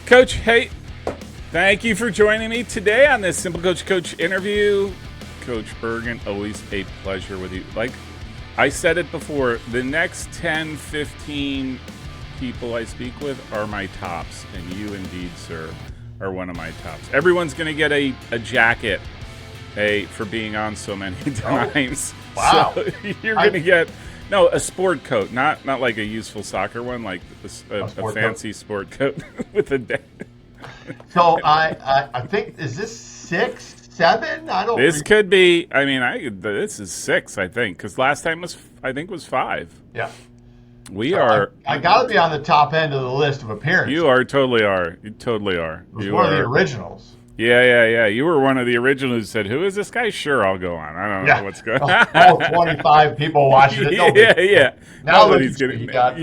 Coach, hey, thank you for joining me today on this Simple Coach interview. Coach Bergin, always a pleasure with you. Like I said it before, the next 10, 15 people I speak with are my tops, and you indeed, sir, are one of my tops. Everyone's going to get a jacket for being on so many times. Oh, wow. So you're going to get... No, a sport coat, not like a useful soccer one, like a fancy sport coat with a day. So I think, is this 6, 7? I don't. This could be. I mean, this is 6, I think, because last time was 5. Yeah. We are. I got to be on the top end of the list of appearances. You totally are. You totally are. It was one of the originals. Yeah. You were one of the originals who said, "Who is this guy?" Sure, I'll go on. I don't know what's going on. All 25 people watching it. Yeah. Now that he's getting, you got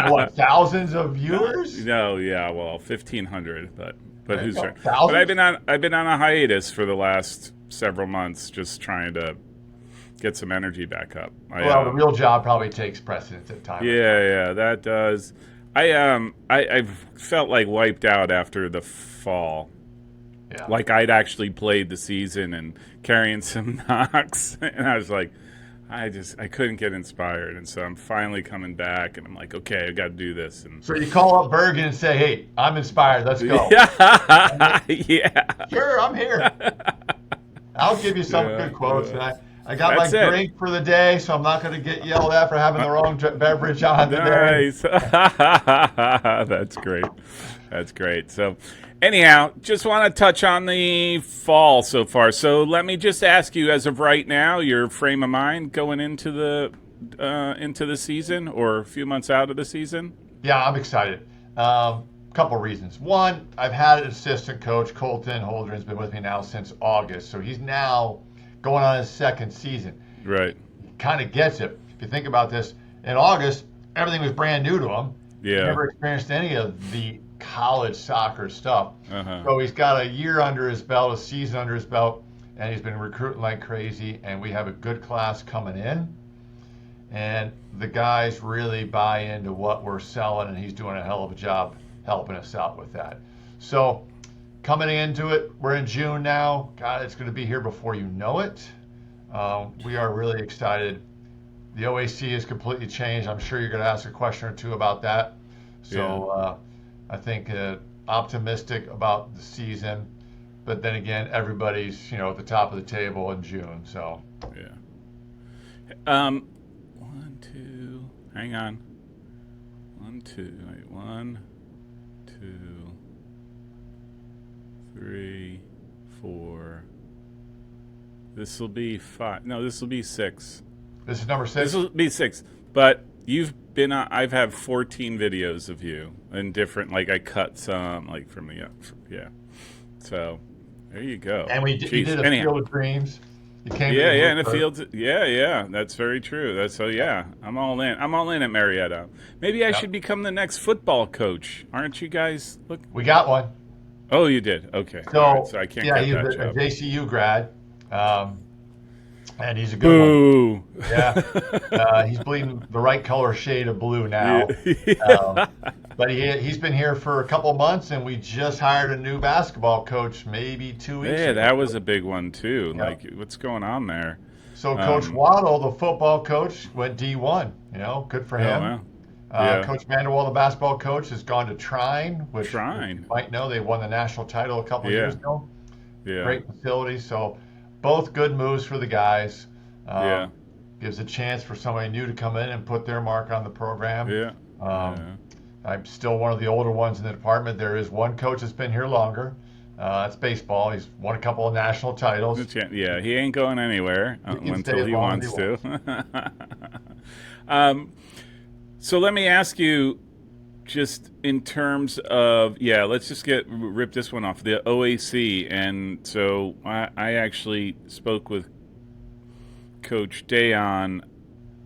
what, thousands of viewers? No, yeah, well, 1,500, but who's trying? Thousands? But I've been on a hiatus for the last several months, just trying to get some energy back up. The real job probably takes precedence at times. Yeah, that does. I've felt like wiped out after the fall. Yeah. Like I'd actually played the season and carrying some knocks, and I was like, I couldn't get inspired, and so I'm finally coming back, and I'm like, okay, I got to do this. And so you call up Bergin and say, "Hey, I'm inspired. Let's go." Yeah. Sure, I'm here. I'll give you some good quotes. And I got That's my drink for the day, so I'm not going to get yelled at for having the wrong beverage on today. Nice. That's great. So, anyhow, just want to touch on the fall so far. So let me just ask you, as of right now, your frame of mind going into the season, or a few months out of the season? Yeah, I'm excited. Couple reasons. One, I've had an assistant coach, Colton Holdren's been with me now since August, so he's now going on his second season. Right. He kind of gets it. If you think about this, in August, everything was brand new to him. Yeah. He never experienced any of the college soccer stuff. Uh-huh. So he's got a year under his belt, a season under his belt, and he's been recruiting like crazy, and we have a good class coming in. And the guys really buy into what we're selling, and he's doing a hell of a job helping us out with that. So coming into it, we're in June now. God, it's going to be here before you know it. We are really excited. The OAC has completely changed. I'm sure you're going to ask a question or two about that. So I think optimistic about the season. But then again, everybody's at the top of the table in June. So yeah. 1, 2. Hang on. 1, 2. Wait, 1, 2, 3, 4. This will be 5. No, this will be 6. This is number 6. This will be 6. But I've had 14 videos of you in different. Like I cut some, like from the So there you go. And you did a Field of Dreams. You came in the field. Yeah. That's very true. I'm all in. I'm all in at Marietta. Maybe I should become the next football coach. Aren't you guys? Look, we got one. Oh, you did. Okay. So, right. So I can't get he's that a job. JCU grad, and he's a good Boo. one. Yeah. He's bleeding the right color shade of blue now. But he's been here for a couple months, and we just hired a new basketball coach maybe 2 weeks ago. Yeah, that was a big one too. Yeah. Like, what's going on there? So Coach Waddle, the football coach, went D1. Good for him. Oh, wow. Coach Vanderwall, the basketball coach, has gone to Trine, which you might know they won the national title a couple years ago. Yeah. Great facility. So both good moves for the guys. Gives a chance for somebody new to come in and put their mark on the program. I'm still one of the older ones in the department. There is one coach that's been here longer. That's baseball. He's won a couple of national titles. Yeah, he ain't going anywhere until he wants to. So let me ask you, just in terms of, let's just rip this one off, the OAC. And so I actually spoke with Coach Dayon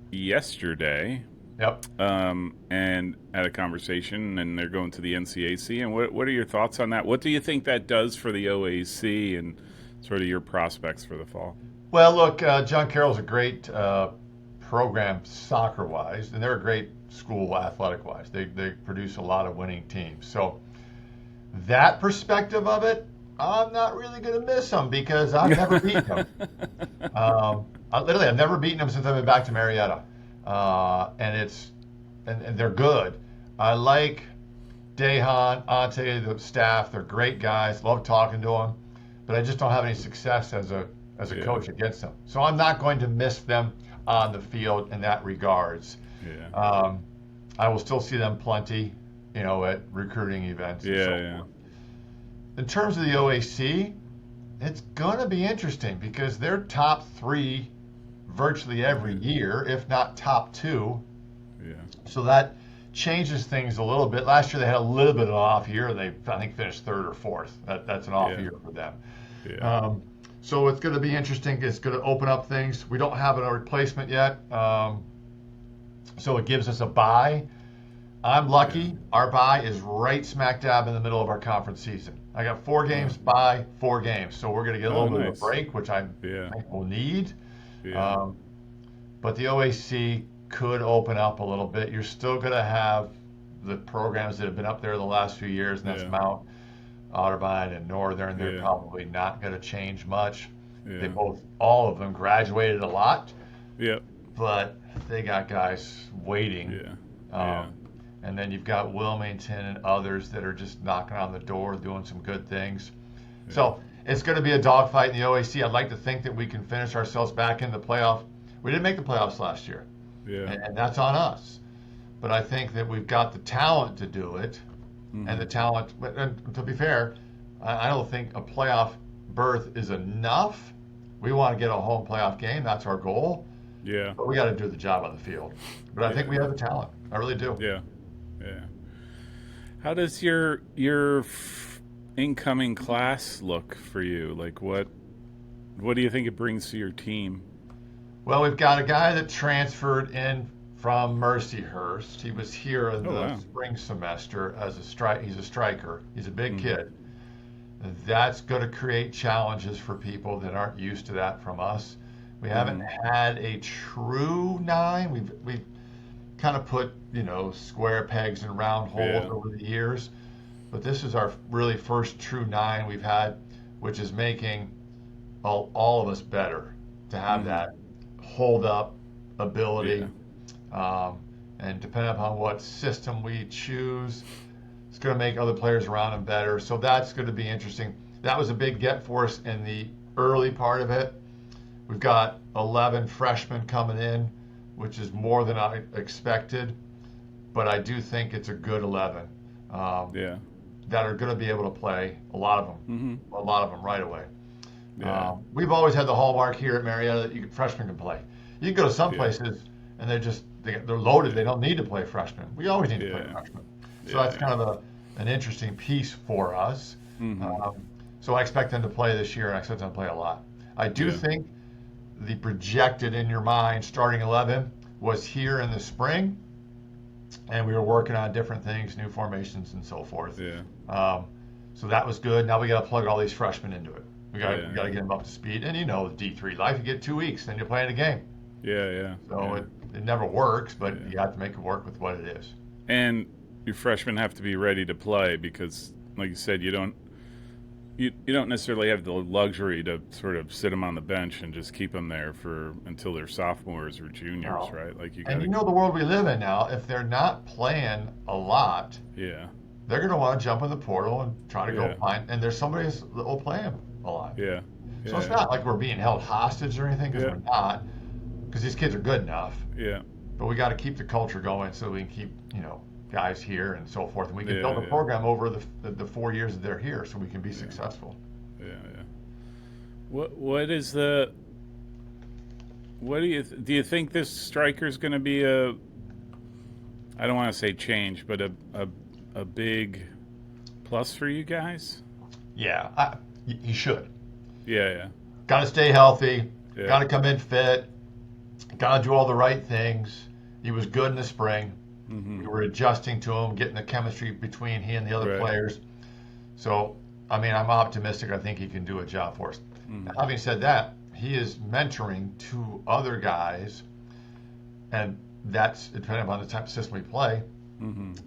yesterday. Yep. And had a conversation, and they're going to the NCAC. And what are your thoughts on that? What do you think that does for the OAC and sort of your prospects for the fall? Well, look, John Carroll's a great program soccer-wise, and they're a great school athletic-wise. They produce a lot of winning teams. So that perspective of it, I'm not really going to miss them because I've never beaten them. I've never beaten them since I've been back to Marietta, and they're good. I like Dehan, Ante, the staff. They're great guys. Love talking to them, but I just don't have any success as a coach against them. So I'm not going to miss them on the field in that regards. Yeah. I will still see them plenty, at recruiting events. And so forth. In terms of the OAC, it's going to be interesting because they're top 3 virtually every year, if not top 2. Yeah. So that changes things a little bit. Last year they had a little bit of an off year. They, I think, finished 3rd or 4th. That's an off year for them. Yeah. So it's going to be interesting. It's going to open up things. We don't have a replacement yet, so it gives us a bye. I'm lucky. Our bye is right smack dab in the middle of our conference season. I got 4 games, bye, 4 games. So we're going to get a little bit of a break, which I think we'll need. Yeah. But the OAC could open up a little bit. You're still going to have the programs that have been up there the last few years, and that's Mount, Otterbein, and Northern. They're probably not going to change much. They all of them graduated a lot. Yep. But they got guys waiting. And then you've got Wilmington and others that are just knocking on the door, doing some good things. So it's going to be a dogfight in the OAC. I'd like to think that we can finish ourselves back in the playoff. We didn't make the playoffs last year, and that's on us. But I think that we've got the talent to do it, and the talent. And to be fair, I don't think a playoff berth is enough. We want to get a home playoff game. That's our goal. Yeah. But we got to do the job on the field. But I think we have the talent. I really do. Yeah. Yeah. How does your incoming class look for you? Like what do you think it brings to your team? Well, we've got a guy that transferred in from Mercyhurst. He was here in the spring semester as he's a striker. He's a big kid. That's going to create challenges for people that aren't used to that from us. We haven't had a true 9. We've kind of put, square pegs in round holes over the years. But this is our really first true 9 we've had, which is making all of us better to have that hold up ability. And depending upon what system we choose, it's going to make other players around him better. So that's going to be interesting. That was a big get for us in the early part of it. We've got 11 freshmen coming in, which is more than I expected. But I do think it's a good 11 that are going to be able to play, a lot of them right away. We've always had the hallmark here at Marietta that freshmen can play. You can go to some places and they're loaded. They don't need to play freshmen. We always need to play freshmen. So that's kind of an interesting piece for us. So I expect them to play this year, and I expect them to play a lot. I do think the projected in your mind starting 11 was here in the spring, and we were working on different things, new formations and so forth. So that was good. Now we got to plug all these freshmen into it. We got to get them up to speed. And D3 life, you get 2 weeks, then you're playing a game. So it never works, but you have to make it work with what it is. And your freshmen have to be ready to play because, like you said, you don't necessarily have the luxury to sort of sit them on the bench and just keep them there until they're sophomores or juniors, right? Like the world we live in now. If they're not playing a lot, they're going to want to jump in the portal and try to go find. And there's somebody that will play them a lot. So it's not like we're being held hostage or anything, because we're not. Because these kids are good enough. But we got to keep the culture going so we can keep guys here and so forth, and we can build a program over the 4 years that they're here, so we can be successful. What do you think this striker is going to be I don't want to say change, but a big plus for you guys? He should. Got to stay healthy. Got to come in fit. Got to do all the right things. He was good in the spring. We were adjusting to him, getting the chemistry between he and the other players. So, I'm optimistic. I think he can do a job for us. Now, having said that, he is mentoring 2 other guys, and that's, depending upon the type of system we play,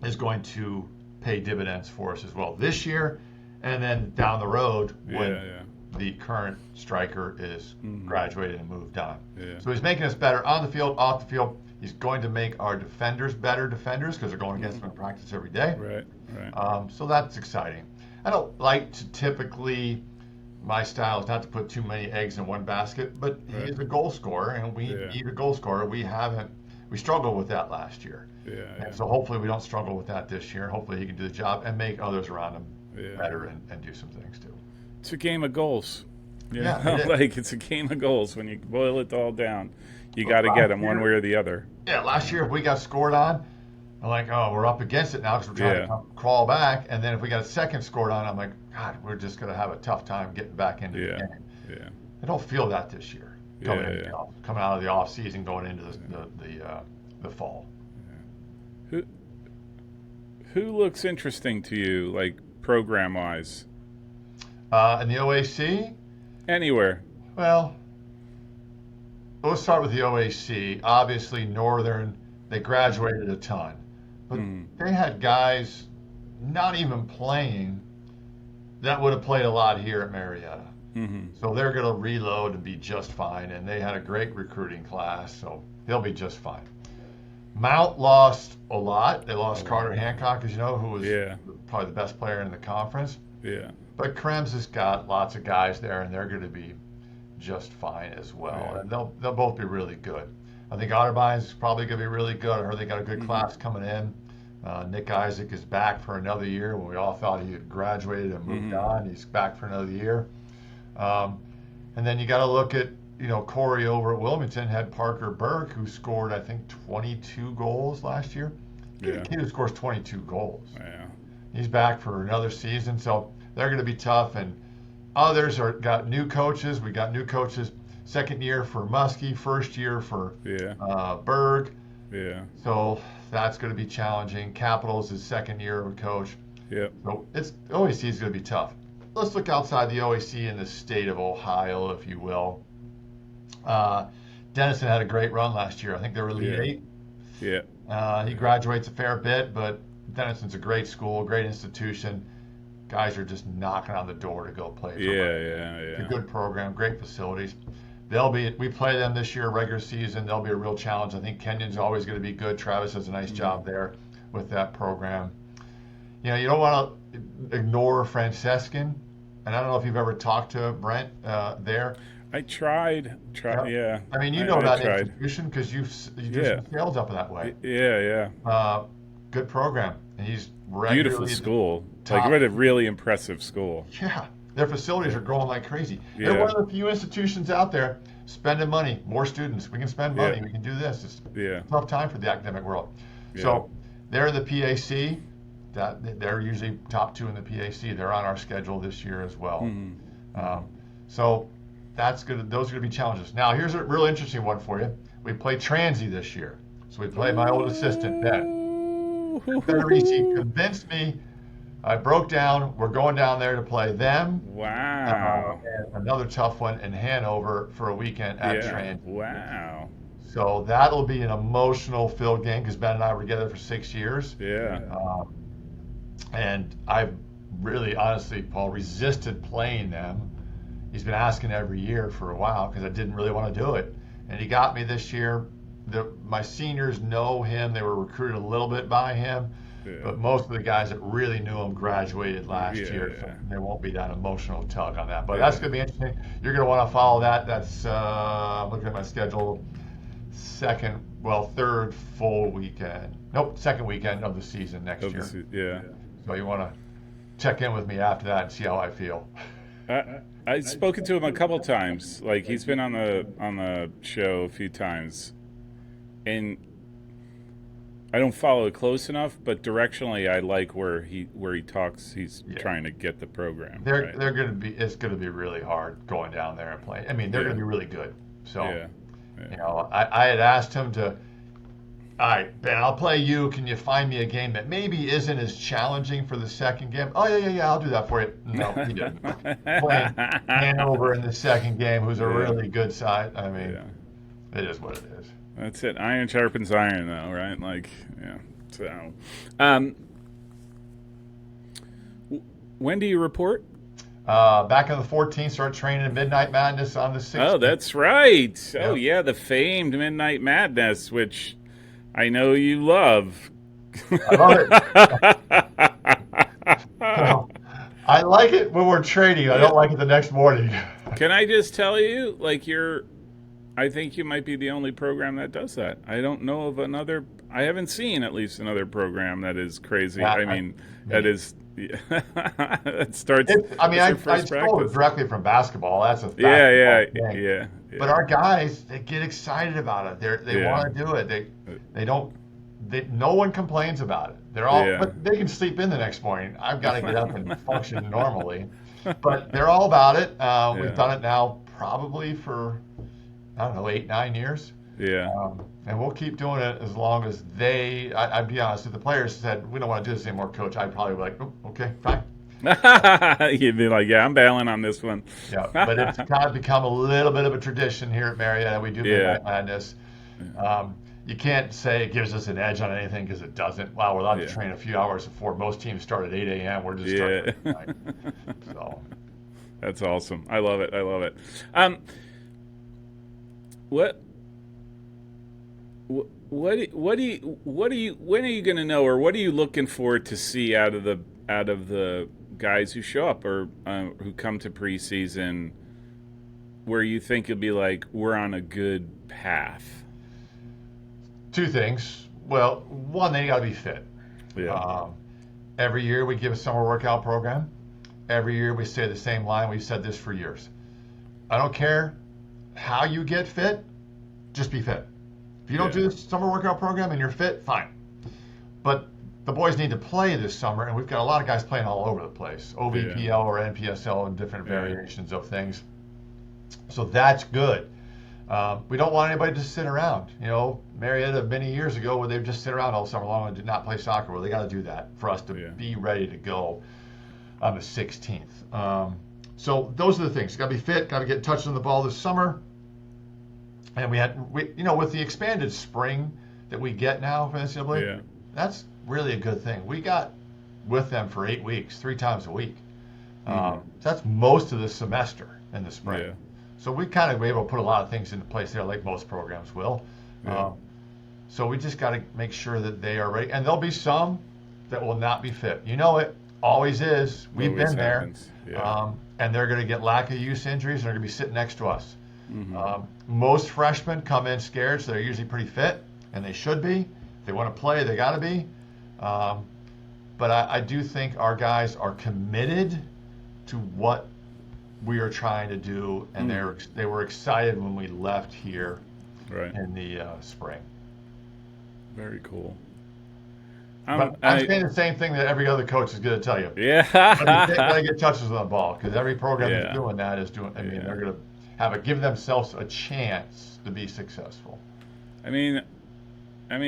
is going to pay dividends for us as well this year, and then down the road when the current striker is graduated and moved on. Yeah. So he's making us better on the field, off the field. He's going to make our defenders better defenders because they're going against them in practice every day. Right. So that's exciting. I don't like to typically, my style is not to put too many eggs in one basket, but he's a goal scorer, and we need a goal scorer. We struggled with that last year. And so hopefully we don't struggle with that this year. Hopefully he can do the job and make others around him better and do some things too. It's a game of goals. Yeah, like it's a game of goals. When you boil it all down, you got to get them one way or the other. Yeah, last year if we got scored on, I'm like, oh, we're up against it now because we're trying to crawl back. And then if we got a second scored on, I'm like, God, we're just going to have a tough time getting back into the game. Yeah. I don't feel that this year. Coming out of the off season, going into the fall. Yeah. Who looks interesting to you, like program wise? In the OAC? Anywhere. Well, let's start with the OAC. Obviously, Northern, they graduated a ton. But they had guys not even playing that would have played a lot here at Marietta. So they're going to reload and be just fine. And they had a great recruiting class, so they'll be just fine. Mount lost a lot. They lost Carter Hancock, as you know, who was probably the best player in the conference. Yeah. But Krems has got lots of guys there, and they're going to be just fine as well. Yeah. And they'll both be really good. I think Otterbein is probably going to be really good. I heard they got a good class coming in. Nick Isaac is back for another year. When we all thought he had graduated and moved on, he's back for another year. And then you got to look at, Corey over at Wilmington had Parker Burke, who scored, I think, 22 goals last year. He's a kid who scores 22 goals. Yeah. He's back for another season, so they're going to be tough. And others got new coaches. We got new coaches. Second year for Muskie, first year for Berg. Yeah. So that's going to be challenging. Capitals is second year of a coach. Yeah. So OAC is going to be tough. Let's look outside the OAC in the state of Ohio, if you will. Denison had a great run last year. I think they were Elite Eight. Yeah. He graduates a fair bit, but Denison's a great school, great institution. Guys are just knocking on the door to go play. It's a good program, great facilities. We play them this year, regular season. They'll be a real challenge. I think Kenyon's always going to be good. Travis does a nice job there with that program. You don't want to ignore Francescan. And I don't know if you've ever talked to Brent there. I tried. Yeah. I mean, that institution because you do some sales up that way. Yeah. Good program, and he's beautiful school. Like, what a really impressive school. Yeah, their facilities are growing like crazy. They're one of the few institutions out there spending money. More students, we can spend money. We can do this. It's a tough time for the academic world. So they're the PAC. They're usually top two in the PAC. They're on our schedule this year as well. So that's good. Those are going to be challenges. Now, here's a real interesting one for you. We play Transy this year. So we play my old assistant, Ben. Federici convinced me. I broke down. We're going down there to play them. Wow. And another tough one in Hanover for a weekend at Transy. Wow. So that'll be an emotional filled game because Ben and I were together for 6 years. Yeah. And I've really, honestly, Paul, resisted playing them. He's been asking every year for a while because I didn't really want to do it. And he got me this year. My seniors know him. They were recruited a little bit by him. But most of the guys that really knew him graduated last year. So there won't be that emotional tug on that. But that's going to be interesting. You're going to want to follow that. That's, I'm looking at my schedule, third full weekend. Nope, second weekend of the season next year. So you want to check in with me after that and see how I feel. I've spoken to him a couple times. Like, he's been on the show a few times, and I don't follow it close enough. But directionally, I like where he talks. He's trying to get the program. They're going to be. It's going to be really hard going down there and playing. I mean, they're going to be really good. So, I had asked him to. All right, Ben, I'll play you. Can you find me a game that maybe isn't as challenging for the second game? Oh, yeah, I'll do that for you. No, he didn't. Playing Hanover in the second game, who's a really good side. I mean, it is what it is. That's it. Iron sharpens iron, though, right? Like, So, when do you report? Back on the 14th, start training in Midnight Madness on the 16th. Oh, that's right. Yep. Oh, yeah, the famed Midnight Madness, which I know you love. I love it. I like it when we're training. I don't like it the next morning. Can I just tell you, like, I think you might be the only program that does that. I don't know of another. I haven't seen at least another program that is crazy. Yeah, I mean, that is. It starts. I stole it directly from basketball. That's a Yeah. But our guys, they get excited about it. They want to do it. They don't. No one complains about it. They're all, but they can sleep in the next morning. I've got to get up and function normally. But they're all about it. We've done it now probably for, I don't know, 8-9 years. Yeah. And we'll keep doing it as long as I'd be honest, if the players said, we don't want to do this anymore, coach, I'd probably be like, oh, okay, fine. You'd be like, yeah, I'm bailing on this one. Yeah, but it's kind of become a little bit of a tradition here at Marietta. We do Midnight Madness. You can't say it gives us an edge on anything because it doesn't. Wow, we're allowed to train a few hours before. Most teams start at 8 a.m. We're just starting at midnight. So that's awesome. I love it. When are you going to know, or what are you looking for to see out of the guys who show up or who come to preseason, where you think you'll be like, we're on a good path? Two things. Well, one, they got to be fit. Yeah. Every year we give a summer workout program. Every year we say the same line. We've said this for years. I don't care how you get fit, just be fit. If you don't do this summer workout program and you're fit, fine. But the boys need to play this summer, and we've got a lot of guys playing all over the place. OVPL or NPSL and different variations of things. So that's good. We don't want anybody to sit around. You know, Marietta many years ago where they would just sit around all summer long and did not play soccer. Well, they got to do that for us to be ready to go on the 16th. So those are the things. Got to be fit. Got to get touched on the ball this summer. And with the expanded spring that we get now from NCAA, that's really a good thing. We got with them for 8 weeks, 3 times a week. That's most of the semester in the spring. Yeah. So we kind of were able to put a lot of things into place there, like most programs will. So we just got to make sure that they are ready. And there'll be some that will not be fit. You know it always is. We've been there. Yeah. And they're going to get lack of use injuries, and they're going to be sitting next to us. Most freshmen come in scared, so they're usually pretty fit, and they should be. If they want to play, they got to be. But I do think our guys are committed to what we are trying to do, and they were excited when we left here in the spring. Very cool. I'm saying the same thing that every other coach is going to tell you. Yeah. They get touches on the ball, because every program that's doing that is doing. They're going to give themselves a chance to be successful. I mean,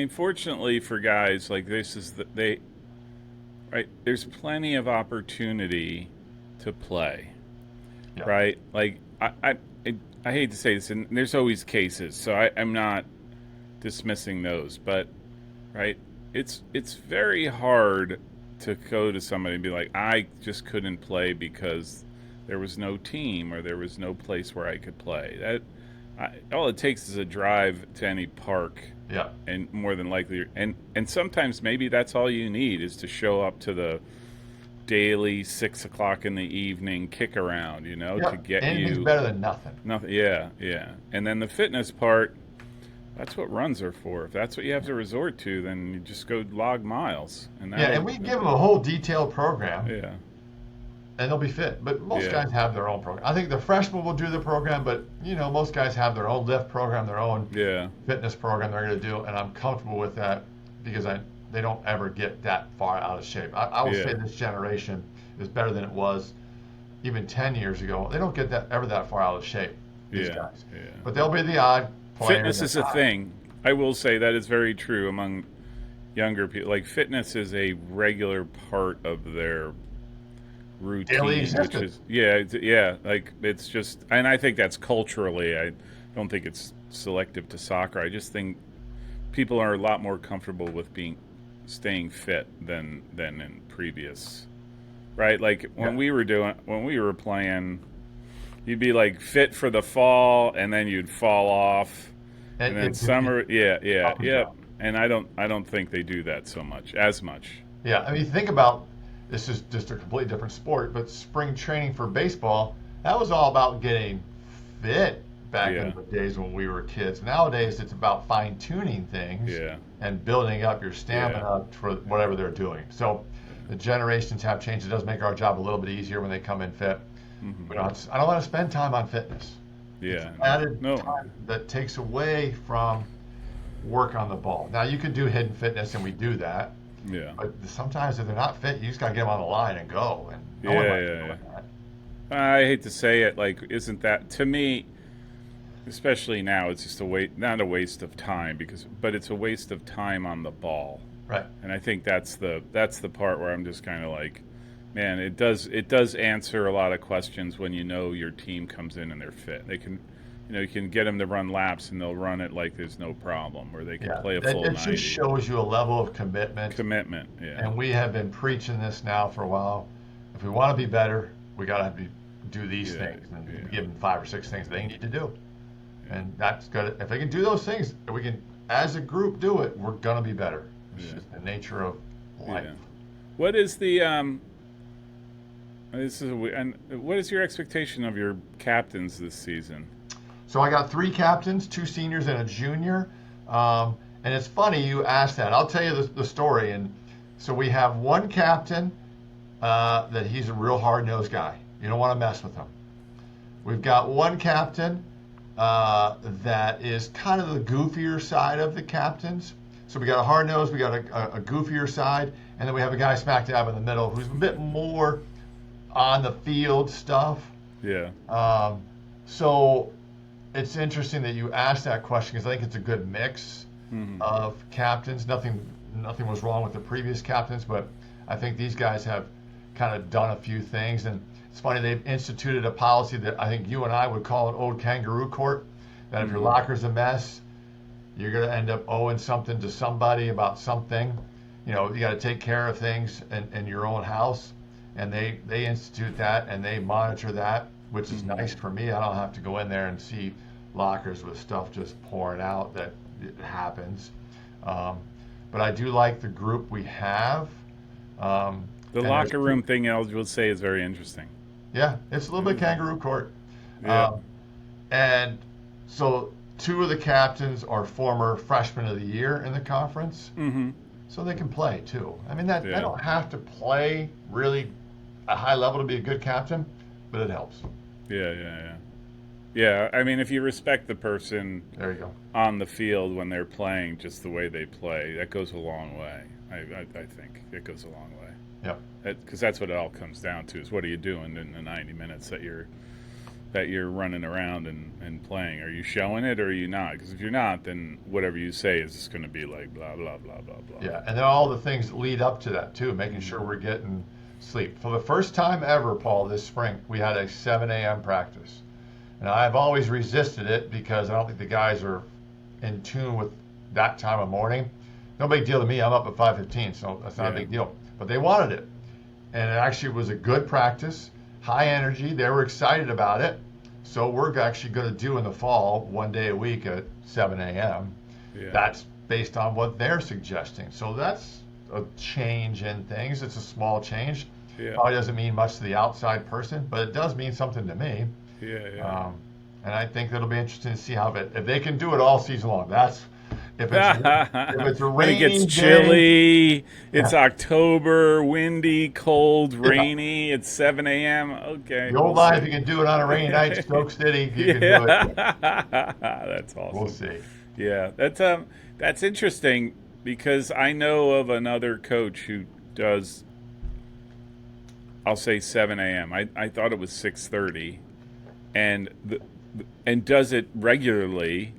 fortunately for guys like this, there's plenty of opportunity to play. Yeah. Right? Like, I hate to say this, and there's always cases, so I'm not dismissing those, but, right, it's very hard to go to somebody and be like, I just couldn't play because there was no team or there was no place where I could play. All it takes is a drive to any park. Yeah. And more than likely, and sometimes maybe that's all you need is to show up to the daily 6 o'clock in the evening kick around, to get anything's better than nothing. Nothing. Yeah. And then the fitness part, that's what runs are for. If that's what you have to resort to, then you just go log miles. And we give them a whole detailed program. Yeah. And they'll be fit. But most guys have their own program. I think the freshmen will do the program, but most guys have their own lift program, their own fitness program they're going to do, and I'm comfortable with that because they don't ever get that far out of shape. I will say this generation is better than it was even 10 years ago. They don't get ever that far out of shape, these guys. Yeah. But they'll be the odd player. Fitness is a thing. I will say that is very true among younger people. Like, fitness is a regular part of their routine, daily which existence. is like it's just, and I think that's culturally, I don't think it's selective to soccer. I just think people are a lot more comfortable with staying fit than in previous right? Like when we were playing, you'd be like fit for the fall, and then you'd fall off, and then summer, yeah. And I don't think they do that as much. Yeah, I mean, think about this is just a completely different sport, but spring training for baseball, that was all about getting fit back in the days when we were kids. Nowadays, it's about fine tuning things and building up your stamina for whatever they're doing. So the generations have changed. It does make our job a little bit easier when they come in fit. But I don't want to spend time on fitness. Yeah, it's added time that takes away from work on the ball. Now you can do hidden fitness, and we do that. Yeah. But sometimes if they're not fit, you just got to get them on the line and go. And I hate to say it, like, isn't that, to me, especially now, it's just not a waste of time, but it's a waste of time on the ball. Right. And I think that's the part where I'm just kind of like, man, it does answer a lot of questions when you know your team comes in and they're fit. They can, you can get them to run laps and they'll run it like there's no problem, or they can play a full 90. It just shows you a level of commitment. Yeah. And we have been preaching this now for a while. If we want to be better, we got to do these things and give them 5 or 6 things they need to do. And that's good. If they can do those things, we can, as a group, do it. We're gonna be better. It's just the nature of life. Yeah. What is the what is your expectation of your captains this season? So I got 3 captains, 2 seniors and a junior. And it's funny you asked that. I'll tell you the story. And so we have one captain that he's a real hard-nosed guy. You don't want to mess with him. We've got one captain that is kind of the goofier side of the captains. So we got a hard nose, we got a goofier side, and then we have a guy smack dab in the middle who's a bit more on the field stuff. Yeah. So it's interesting that you asked that question because I think it's a good mix of captains. Nothing was wrong with the previous captains, but I think these guys have kind of done a few things. And it's funny, they've instituted a policy that I think you and I would call an old kangaroo court, that if your locker's a mess, you're going to end up owing something to somebody about something. You got to take care of things in your own house. And they institute that and they monitor that, which is nice for me. I don't have to go in there and see lockers with stuff just pouring out. That it happens. But I do like the group we have. The locker room thing, I would say, is very interesting. Yeah, it's a little bit kangaroo court. Yeah. And so 2 of the captains are former freshmen of the year in the conference. So they can play too. I mean, they don't have to play really a high level to be a good captain, but it helps. Yeah, I mean, if you respect the person there you go on the field when they're playing just the way they play, that goes a long way. I think it goes a long way. Yep. Because that's what it all comes down to, is what are you doing in the 90 minutes that you're running around and playing? Are you showing it or are you not? Because if you're not, then whatever you say is just going to be like blah, blah, blah, blah, blah. Yeah, and then all the things that lead up to that, too, making sure we're getting sleep. For the first time ever, Paul, this spring, we had a 7 a.m. practice. And I've always resisted it because I don't think the guys are in tune with that time of morning. No big deal to me. I'm up at 5:15, so that's not a big deal. But they wanted it. And it actually was a good practice, high energy. They were excited about it. So we're actually going to do in the fall 1 day a week at 7 a.m. Yeah. That's based on what they're suggesting. So that's a change in things. It's a small change. Yeah. Probably doesn't mean much to the outside person, but it does mean something to me. Yeah. And I think it'll be interesting to see if they can do it all season long. That's if it's a rainy when it gets chilly, it's October, windy, cold, rainy. It's 7 a.m. Okay. The old line, if you can do it on a rainy night, Stoke City, you can do it. That's awesome. We'll see. Yeah, that's interesting because I know of another coach who does, I'll say 7 a.m. I thought it was 6:30, and does it regularly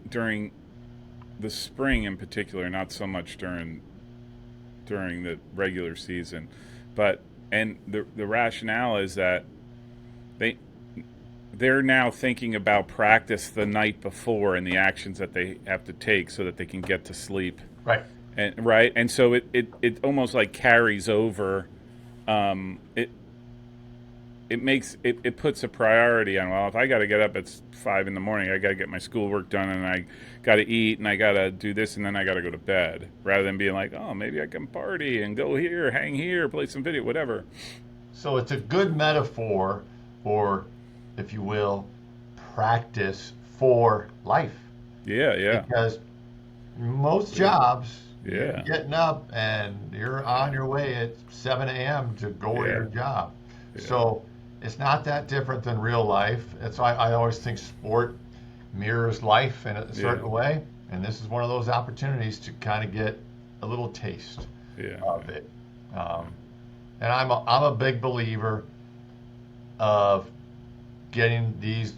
during the spring in particular, not so much during the regular season, and the rationale is that they're now thinking about practice the night before and the actions that they have to take so that they can get to sleep. Right. And so it almost like carries over it it puts a priority on, well, if I got to get up at 5 in the morning, I got to get my schoolwork done, and I got to eat, and I got to do this, and then I got to go to bed, rather than being like, oh, maybe I can party and go here, hang here, play some video, whatever. So it's a good metaphor, or if you will, practice for life. Yeah. Because most jobs, Yeah. you're getting up and you're on your way at 7 a.m. to go to your job. Yeah. So it's not that different than real life. It's I always think sport mirrors life in a certain way, and this is one of those opportunities to kind of get a little taste of it. And I'm a big believer of getting these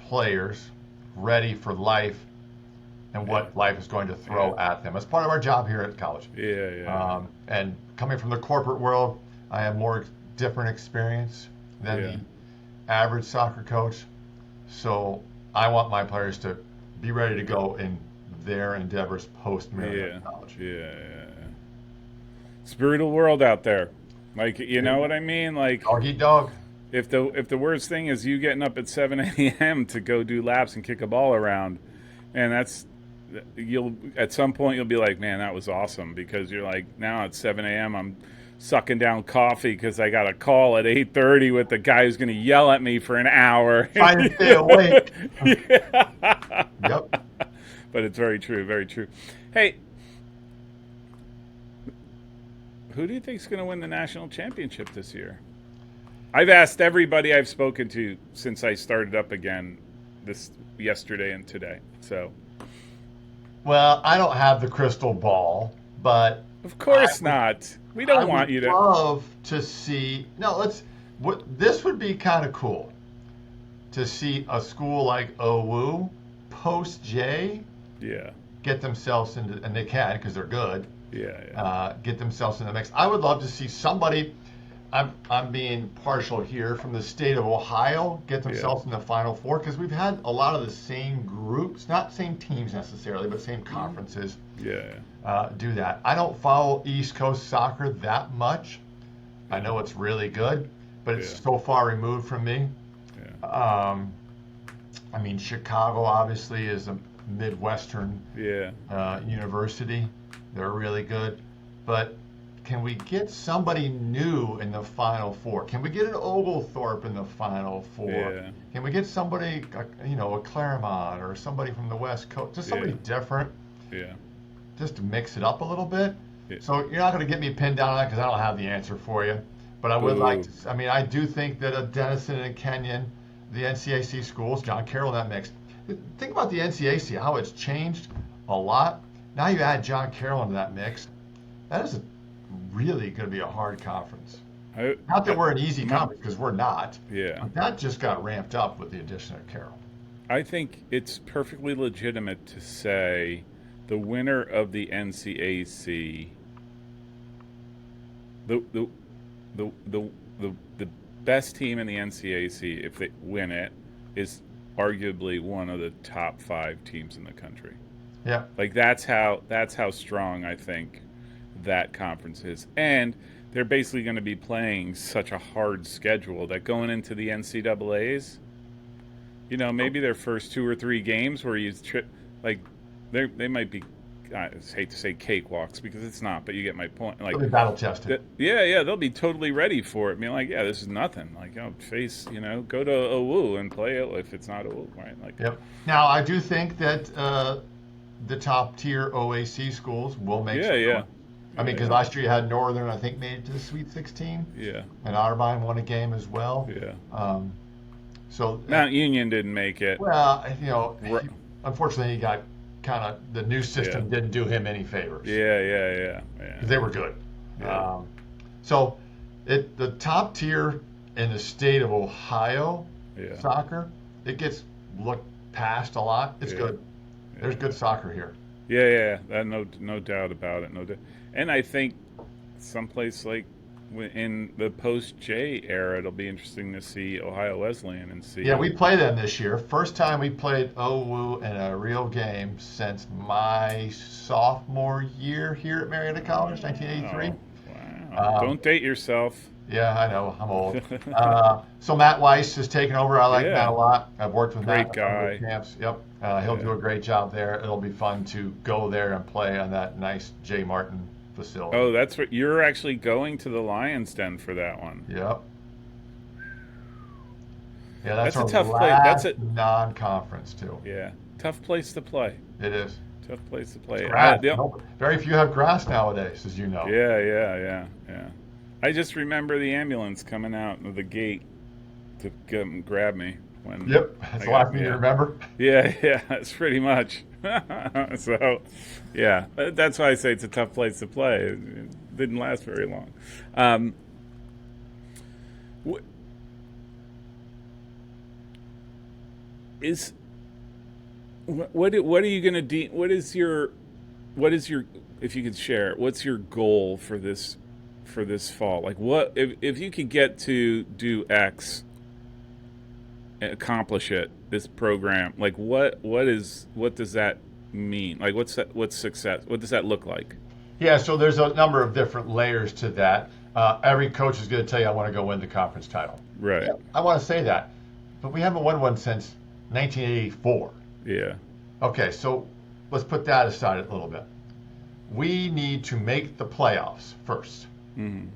players ready for life and what life is going to throw at them. It's part of our job here at college. And coming from the corporate world, I have more different experience than the average soccer coach. So I want my players to be ready to go in their endeavors post-Maryland college. It's a brutal world out there. Like, you know what I mean? Like, dog eat dog. If the worst thing is you getting up at 7 a.m. to go do laps and kick a ball around, and you'll at some point you'll be like, man, that was awesome, because you're like, now at 7 a.m. I'm sucking down coffee because I got a call at 8:30 with the guy who's going to yell at me for an hour. Trying to stay awake. Yep. But it's very true, very true. Hey, who do you think is going to win the national championship this year? I've asked everybody I've spoken to since I started up again yesterday and today. So, well, I don't have the crystal ball, but of course not. We don't want you to. I would love to see. No, this would be kind of cool to see a school like OWU post J. Get themselves into, and they can because they're good. Get themselves in the mix. I would love to see somebody. I'm being partial here, from the state of Ohio, get themselves in the Final Four, because we've had a lot of the same groups, not same teams necessarily, but same conferences. Do that. I don't follow East Coast soccer that much. I know it's really good, but it's so far removed from me. I mean, Chicago obviously is a Midwestern university. They're really good, but can we get somebody new in the Final Four? Can we get an Oglethorpe in the Final Four? Can we get somebody, a Claremont or somebody from the West Coast, just somebody different? Just to mix it up a little bit. So you're not going to get me pinned down on that because I don't have the answer for you. But I would like to. I mean, I do think that a Denison and a Kenyon, the NCAC schools, John Carroll in that mix. Think about the NCAC, how it's changed a lot. Now you add John Carroll into that mix. That is really going to be a hard conference. Not that we're an easy conference, because we're not. But that just got ramped up with the addition of Carroll. I think it's perfectly legitimate to say the winner of the NCAC, the best team in the NCAC, if they win it, is arguably one of the top 5 teams in the country. Like that's how strong I think that conference is. And they're basically going to be playing such a hard schedule that going into the NCAAs, maybe their first 2 or 3 games where you they might be, I hate to say cakewalks because it's not, but you get my point. Like, they'll be battle tested. They'll be totally ready for it. Being like, this is nothing. Like, go to OWU and play it if it's not OWU, right? Like, Now, I do think that the top tier OAC schools will make some. I mean, because last year you had Northern, I think, made it to the Sweet 16. And Otterbein won a game as well. So Mount Union didn't make it. Well, unfortunately, he got the new system didn't do him any favors. Because they were good. So the top tier in the state of Ohio soccer, it gets looked past a lot. It's good. There's good soccer here. No doubt about it. No doubt. And I think someplace like in the post-J era, it'll be interesting to see Ohio Wesleyan and see. We play them this year. First time we played OWU in a real game since my sophomore year here at Marietta College, 1983. Don't date yourself. Yeah, I know. I'm old. So Matt Weiss is taking over. I like Matt a lot. I've worked with Great Matt guy. at camps. Yep. He'll do a great job there. It'll be fun to go there and play on that nice J. Martin facility. Oh, that's what you're actually going to the Lions Den for that one. Yep. Yeah, that's a our tough place. last non-conference too. Yeah, tough place to play. It is. Tough place to play. Grass. Very few have grass nowadays, as you know. Yeah. I just remember the ambulance coming out of the gate to come grab me. Yep, that's the last thing you remember. Yeah, that's pretty much. So, yeah, that's why I say it's a tough place to play. It didn't last very long. What are you going to do? What is your, if you could share, what's your goal for this fall? Like, what if you could get to do X, accomplish it, this program, like what does that mean? Like what's success? What does that look like? Yeah, so there's a number of different layers to that. Every coach is going to tell you, I want to go win the conference title. Right. Yeah, I want to say that, but we haven't won one since 1984. Yeah. Okay, so let's put that aside a little bit. We need to make the playoffs first. Mm-hmm.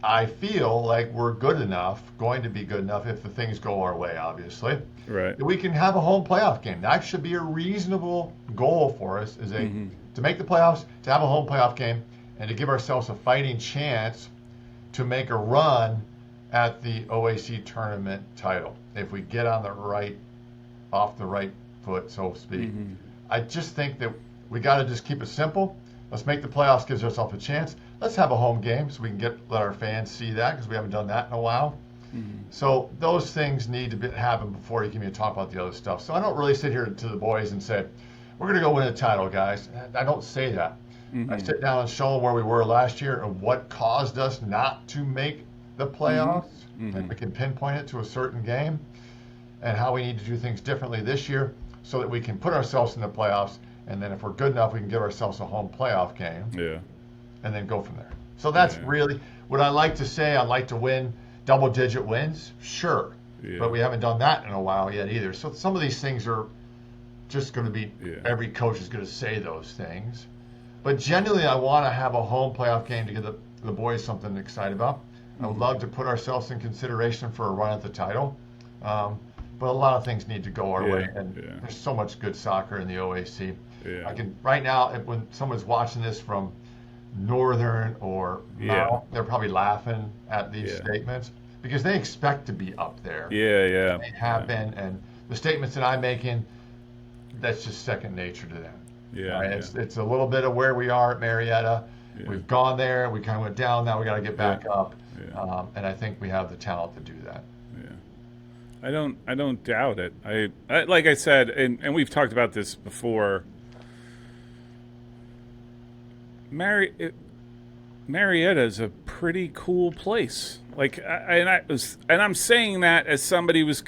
I feel like we're good enough, going to be good enough if the things go our way, obviously. Right. That we can have a home playoff game. That should be a reasonable goal for us, to make the playoffs, to have a home playoff game, and to give ourselves a fighting chance to make a run at the OAC tournament title. If we get off the right foot, so to speak. Mm-hmm. I just think that we got to just keep it simple. Let's make the playoffs, gives ourselves a chance. Let's have a home game so we can let our fans see that, because we haven't done that in a while. Mm-hmm. So those things need to happen before you can even talk about the other stuff. So I don't really sit here to the boys and say, we're going to go win the title, guys. I don't say that. Mm-hmm. I sit down and show them where we were last year and what caused us not to make the playoffs. Mm-hmm. And we can pinpoint it to a certain game, and how we need to do things differently this year so that we can put ourselves in the playoffs. And then if we're good enough, we can give ourselves a home playoff game. Yeah. And then go from there. So that's really what I like to say. I'd like to win double-digit wins, sure. Yeah. But we haven't done that in a while yet either. So some of these things are just going to be, every coach is going to say those things. But generally, I want to have a home playoff game to give the boys something to excite about. I would love to put ourselves in consideration for a run at the title. But a lot of things need to go our way. And there's so much good soccer in the OAC. Yeah. I can, right now, when someone's watching this from Northern or Mount, they're probably laughing at these statements because they expect to be up there. Yeah. They have been, and the statements that I'm making, that's just second nature to them. Yeah, right? It's a little bit of where we are at Marietta. Yeah. We've gone there. We kind of went down. Now we got to get back up. Yeah. And I think we have the talent to do that. Yeah. I don't doubt it. I like I said, and we've talked about this before. Marietta is a pretty cool place. Like, I'm saying that as somebody who's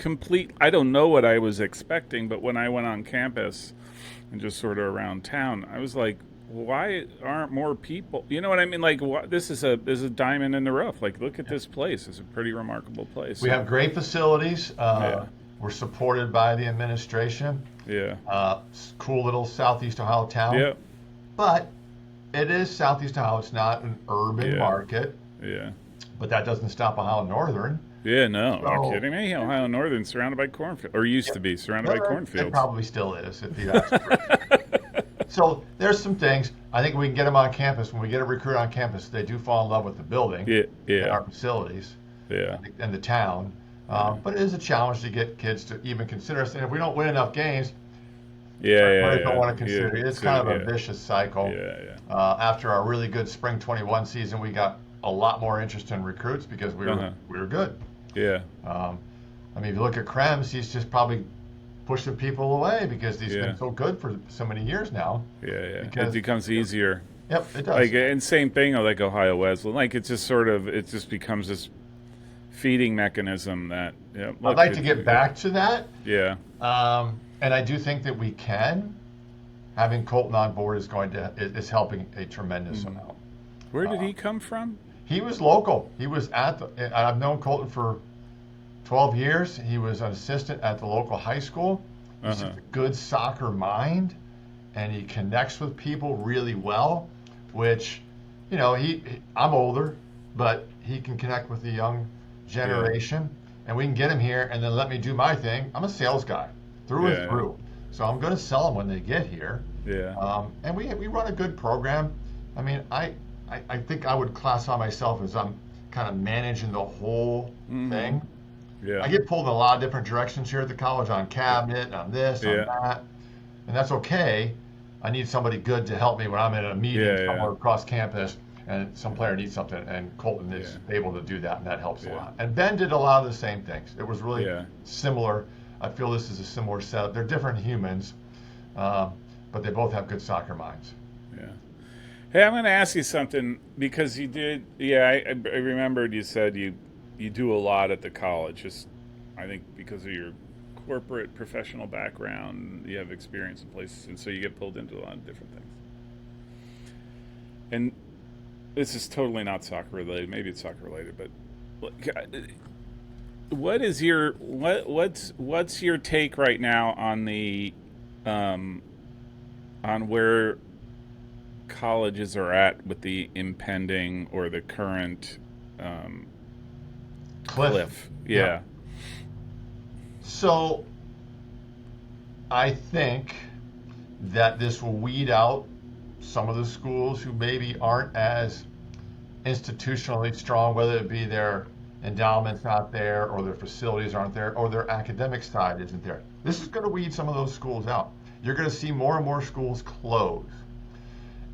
I don't know what I was expecting, but when I went on campus and just sort of around town, I was like, why aren't more people? You know what I mean? Like, this is a diamond in the rough. Like, look at this place. It's a pretty remarkable place. We have great facilities. We're supported by the administration. Yeah. Cool little Southeast Ohio town. Yeah. But it is Southeast Ohio. It's not an urban market. Yeah. But that doesn't stop Ohio Northern. Yeah, no. Are you kidding me? Ohio Northern surrounded by cornfield. Or used to be surrounded by cornfields. It probably still is, if you ask me. So there's some things. I think we can get them on campus. When we get a recruit on campus, they do fall in love with the building and our facilities and the town. But it is a challenge to get kids to even consider us. And if we don't win enough games, don't want to consider it. It's kind of a vicious cycle. After our really good spring 21 season, we got a lot more interest in recruits because we were good. Yeah. I mean, if you look at Krems, he's just probably pushing people away because he's been so good for so many years now. Yeah. It becomes easier. Yep, it does. Like, and same thing like Ohio Wesleyan. Like, it's just sort of, it just becomes this feeding mechanism that. I'd like to get back to that. Yeah. And I do think that we can. Having Colton on board is helping a tremendous amount. Where did he come from? He was local. He was I've known Colton for 12 years. He was an assistant at the local high school. He's just a good soccer mind, and he connects with people really well, which, I'm older, but he can connect with the young generation, and we can get him here and then let me do my thing. I'm a sales guy through and through. So I'm going to sell them when they get here. Yeah. And we run a good program. I mean, I think I would classify myself as I'm kind of managing the whole thing. Yeah. I get pulled in a lot of different directions here at the college, on cabinet, on this, on that, and that's okay. I need somebody good to help me when I'm in a meeting somewhere across campus and some player needs something, and Colton is able to do that, and that helps a lot. And Ben did a lot of the same things. It was really similar. I feel this is a similar setup. They're different humans, but they both have good soccer minds. Yeah. Hey, I'm going to ask you something, because you did. Yeah, I remembered you said you do a lot at the college. Just, I think because of your corporate professional background, you have experience in places, and so you get pulled into a lot of different things. And this is totally not soccer related. Maybe it's soccer related, but what's your take right now on the on where colleges are at with the impending or the current cliff? Yeah. So I think that this will weed out some of the schools who maybe aren't as institutionally strong, whether it be their endowment's not there, or their facilities aren't there, or their academic side isn't there. This is going to weed some of those schools out. You're going to see more and more schools close.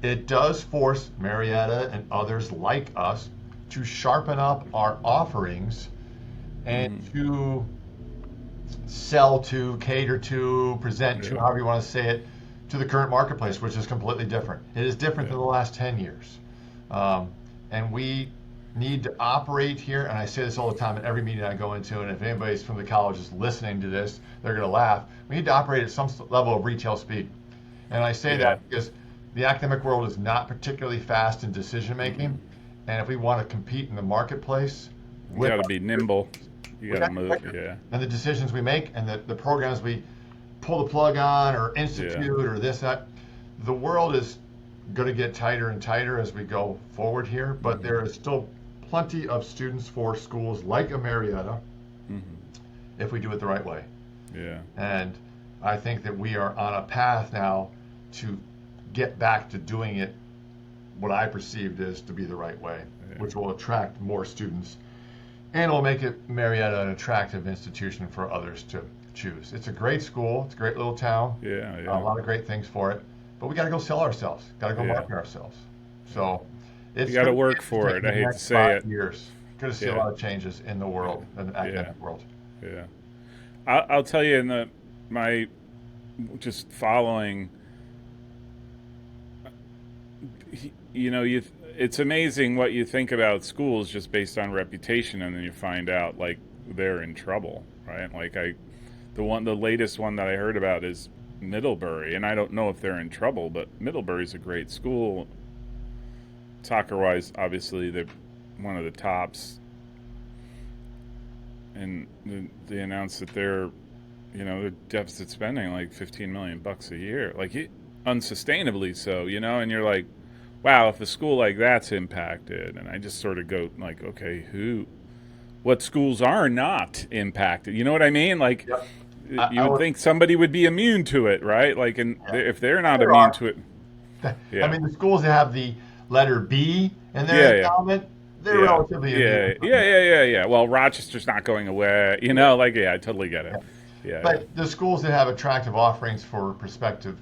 It does force Marietta and others like us to sharpen up our offerings and to sell to, cater to, present to, however you want to say it, to the current marketplace, which is completely different. It is different than the last 10 years. And we need to operate here, and I say this all the time in every meeting I go into, and if anybody's from the college is listening to this, they're going to laugh. We need to operate at some level of retail speed. And I say that because the academic world is not particularly fast in decision making, and if we want to compete in the marketplace, you got to be nimble. You got to move, And the decisions we make, and the programs we pull the plug on, or institute, or this, that, the world is going to get tighter and tighter as we go forward here, but there is still plenty of students for schools like Marietta if we do it the right way. Yeah. And I think that we are on a path now to get back to doing it what I perceived as to be the right way, which will attract more students, and will make it Marietta an attractive institution for others to choose. It's a great school. It's a great little town. A lot of great things for it, but we got to go sell ourselves. Got to go market ourselves. So it's you got to work for it. I hate to say it. Years. Going to see a lot of changes in the world, in the academic world. Yeah. I'll tell you, in my just following, it's amazing what you think about schools just based on reputation, and then you find out like they're in trouble, right? Like the latest one that I heard about is Middlebury, and I don't know if they're in trouble, but Middlebury's a great school. Soccer-wise, obviously they're one of the tops, and they announced that they're deficit spending like $15 million a year, like unsustainably so, and you're like, wow, if a school like that's impacted, and I just sort of go like, okay, what schools are not impacted? You know what I mean? Like, you would think somebody would be immune to it, right? Like, and if they're not immune to it, I mean, the schools that have the letter B in their endowment, they're relatively immune. Yeah. Well, Rochester's not going away, I totally get it. But the schools that have attractive offerings for prospective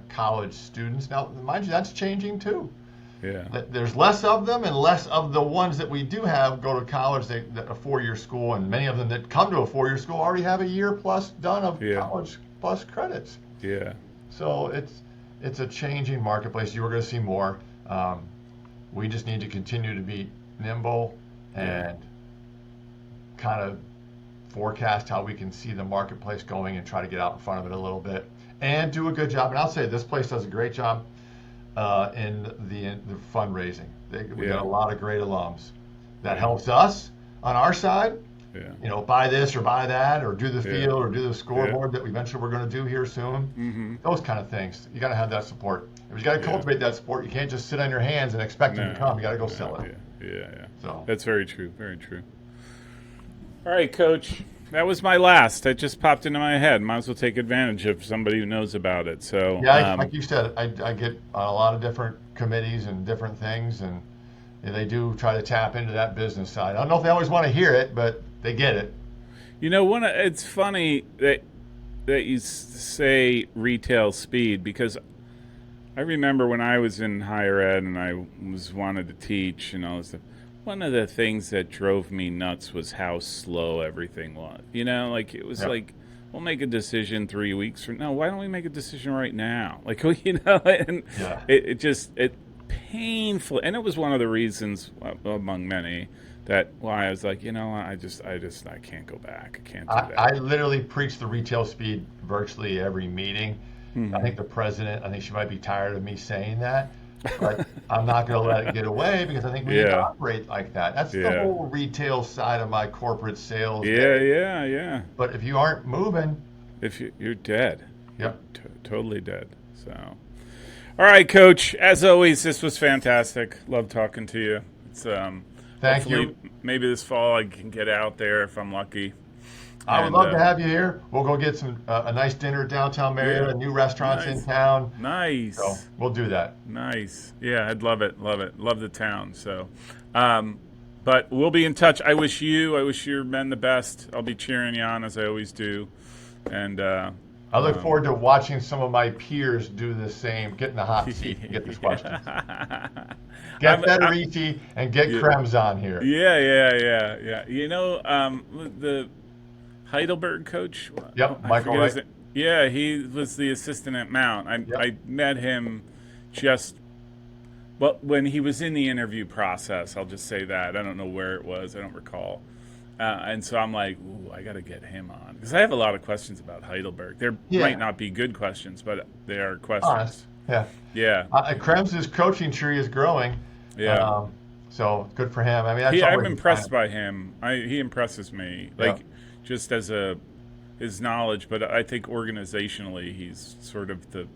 college students, now, mind you, that's changing too. Yeah. There's less of them, and less of the ones that we do have go to college, a 4-year school, and many of them that come to a 4-year school already have a year plus done of college plus credits. Yeah. So it's a changing marketplace. You are going to see more. We just need to continue to be nimble and kind of forecast how we can see the marketplace going and try to get out in front of it a little bit and do a good job. And I'll say this place does a great job in the fundraising. We Yeah. got a lot of great alums. That Yeah. helps us on our side. Yeah. Buy this or buy that, or do the Yeah. field or do the scoreboard that eventually we're going to do here soon. Mm-hmm. Those kind of things. You got to have that support. If you got to Yeah. cultivate that support, you can't just sit on your hands and expect them to come. You got to go sell it. Yeah. So That's very true. Very true. All right, Coach. That was my last. That just popped into my head. Might as well take advantage of somebody who knows about it. So yeah, like you said, I get on a lot of different committees and different things, and they do try to tap into that business side. I don't know if they always want to hear it, but they get it. It's funny that you say retail speed, because I remember when I was in higher ed and I wanted to teach and all this stuff. One of the things that drove me nuts was how slow everything was. It was like, we'll make a decision 3 weeks from now. Why don't we make a decision right now? And it painful. And it was one of the reasons, among many, that why I was like, I can't go back. I can't do that. I literally preach the retail speed virtually every meeting. Mm-hmm. I think the president, she might be tired of me saying that, but I'm not going to let it get away, because I think we need to operate like that. That's the whole retail side of my corporate sales. Yeah. But if you aren't moving, you're dead. Yep. You're totally dead. So, all right, Coach. As always, this was fantastic. Love talking to you. It's Thank you. Maybe this fall I can get out there if I'm lucky. I would love to have you here. We'll go get a nice dinner at downtown Marietta, new restaurants in town. Nice. So we'll do that. Nice. Yeah, I'd love it. Love the town. So, but we'll be in touch. I wish your men the best. I'll be cheering you on as I always do. And I look forward to watching some of my peers do the same, get in the hot seat and get these questions. Get Federici and get Krems on here. Yeah. The Heidelberg coach. Yep, Michael Wright. Yeah, he was the assistant at Mount. I met him when he was in the interview process. I'll just say that. I don't know where it was. I don't recall. And so I'm like, ooh, I got to get him on, because I have a lot of questions about Heidelberg. There might not be good questions, but they are questions. Honest. Yeah. Krems' coaching tree is growing. Yeah. So good for him. I'm impressed by him. He impresses me. Just as his knowledge, but I think organizationally he's sort of the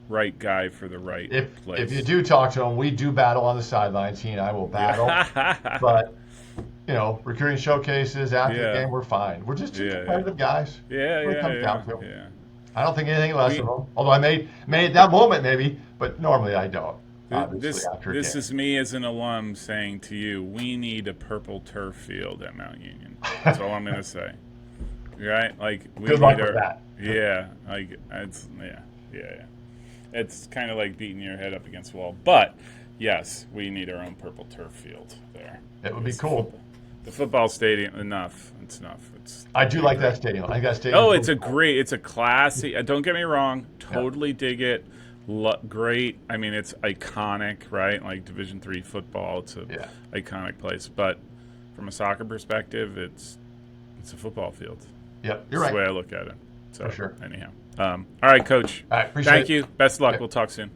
right guy for the right place. If you do talk to him, we do battle on the sidelines. He and I will battle. But, recruiting showcases after the game, we're fine. We're just two competitive guys. Yeah. I don't think anything less of him. Although I made that moment maybe, but normally I don't. This is me as an alum saying to you, we need a purple turf field at Mount Union. That's all I'm going to say. Right? Good luck with that. Yeah. It's kind of like beating your head up against the wall. But, yes, we need our own purple turf field there. It would be cool. The football stadium, enough. It's enough. I do like that stadium. I think that stadium. Oh, it's a classy. Don't get me wrong. Totally dig it. Great. It's iconic, right? Like Division III football. It's a iconic place. But from a soccer perspective, it's a football field. Yep, you're right. That's the way I look at it. So, for sure. Anyhow. All right, Coach. All right, appreciate Thank it. you. Best of luck. We'll talk soon.